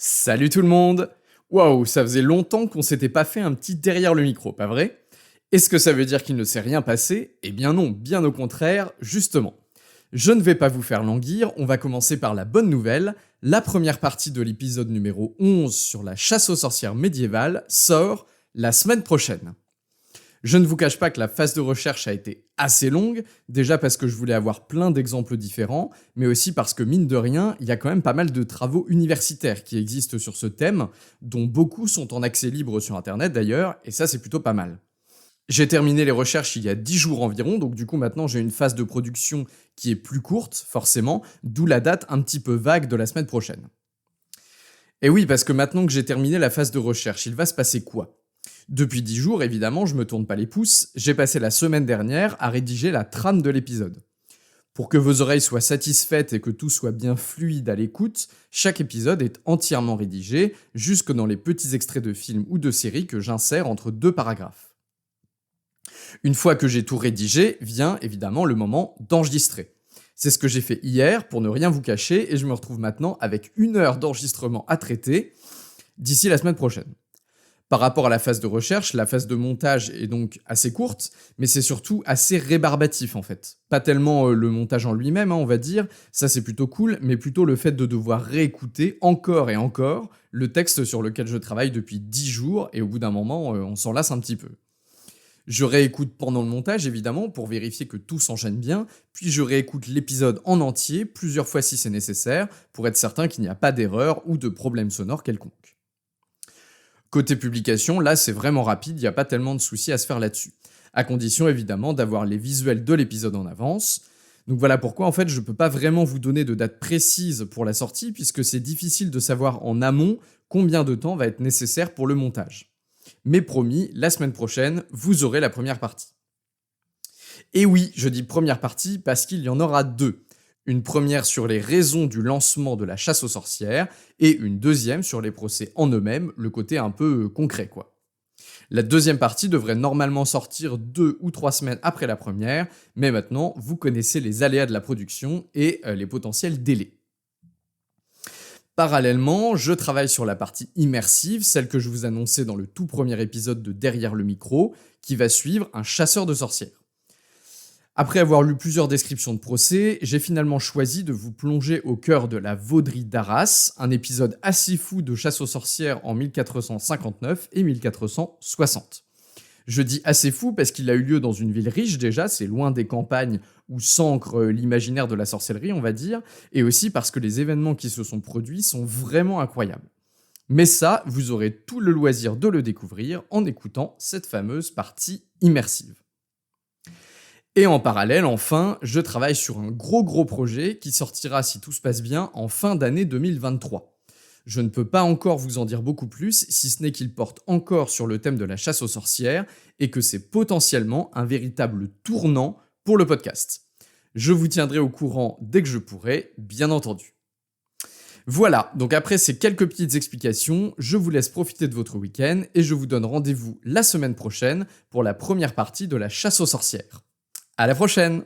Salut tout le monde! Waouh, ça faisait longtemps qu'on s'était pas fait un petit derrière le micro, pas vrai? Est-ce que ça veut dire qu'il ne s'est rien passé? Eh bien non, bien au contraire, justement. Je ne vais pas vous faire languir, on va commencer par la bonne nouvelle. La première partie de l'épisode numéro 11 sur la chasse aux sorcières médiévale sort la semaine prochaine. Je ne vous cache pas que la phase de recherche a été assez longue, déjà parce que je voulais avoir plein d'exemples différents, mais aussi parce que mine de rien, il y a quand même pas mal de travaux universitaires qui existent sur ce thème, dont beaucoup sont en accès libre sur internet d'ailleurs, et ça c'est plutôt pas mal. J'ai terminé les recherches il y a 10 jours environ, donc du coup maintenant j'ai une phase de production qui est plus courte, forcément, d'où la date un petit peu vague de la semaine prochaine. Et oui, parce que maintenant que j'ai terminé la phase de recherche, il va se passer quoi? Depuis 10 jours, évidemment, je me tourne pas les pouces, j'ai passé la semaine dernière à rédiger la trame de l'épisode. Pour que vos oreilles soient satisfaites et que tout soit bien fluide à l'écoute, chaque épisode est entièrement rédigé, jusque dans les petits extraits de films ou de séries que j'insère entre deux paragraphes. Une fois que j'ai tout rédigé, vient évidemment le moment d'enregistrer. C'est ce que j'ai fait hier pour ne rien vous cacher et je me retrouve maintenant avec 1 heure d'enregistrement à traiter d'ici la semaine prochaine. Par rapport à la phase de recherche, la phase de montage est donc assez courte, mais c'est surtout assez rébarbatif en fait. Pas tellement le montage en lui-même, on va dire, ça c'est plutôt cool, mais plutôt le fait de devoir réécouter encore et encore le texte sur lequel je travaille depuis 10 jours, et au bout d'un moment, on s'en lasse un petit peu. Je réécoute pendant le montage, évidemment, pour vérifier que tout s'enchaîne bien, puis je réécoute l'épisode en entier, plusieurs fois si c'est nécessaire, pour être certain qu'il n'y a pas d'erreur ou de problème sonore quelconque. Côté publication, là c'est vraiment rapide, il n'y a pas tellement de soucis à se faire là-dessus. À condition évidemment d'avoir les visuels de l'épisode en avance. Donc voilà pourquoi en fait je peux pas vraiment vous donner de date précise pour la sortie, puisque c'est difficile de savoir en amont combien de temps va être nécessaire pour le montage. Mais promis, la semaine prochaine, vous aurez la première partie. Et oui, je dis première partie parce qu'il y en aura deux. Une première sur les raisons du lancement de la chasse aux sorcières, et une deuxième sur les procès en eux-mêmes, le côté un peu concret quoi. La deuxième partie devrait normalement sortir 2 ou 3 semaines après la première, mais maintenant vous connaissez les aléas de la production et les potentiels délais. Parallèlement, je travaille sur la partie immersive, celle que je vous annonçais dans le tout premier épisode de Derrière le micro, qui va suivre un chasseur de sorcières. Après avoir lu plusieurs descriptions de procès, j'ai finalement choisi de vous plonger au cœur de la Vauderie d'Arras, un épisode assez fou de chasse aux sorcières en 1459 et 1460. Je dis assez fou parce qu'il a eu lieu dans une ville riche déjà, c'est loin des campagnes où s'ancre l'imaginaire de la sorcellerie, on va dire, et aussi parce que les événements qui se sont produits sont vraiment incroyables. Mais ça, vous aurez tout le loisir de le découvrir en écoutant cette fameuse partie immersive. Et en parallèle, enfin, je travaille sur un gros projet qui sortira, si tout se passe bien, en fin d'année 2023. Je ne peux pas encore vous en dire beaucoup plus, si ce n'est qu'il porte encore sur le thème de la chasse aux sorcières, et que c'est potentiellement un véritable tournant pour le podcast. Je vous tiendrai au courant dès que je pourrai, bien entendu. Voilà, donc après ces quelques petites explications, je vous laisse profiter de votre week-end, et je vous donne rendez-vous la semaine prochaine pour la première partie de la chasse aux sorcières. À la prochaine!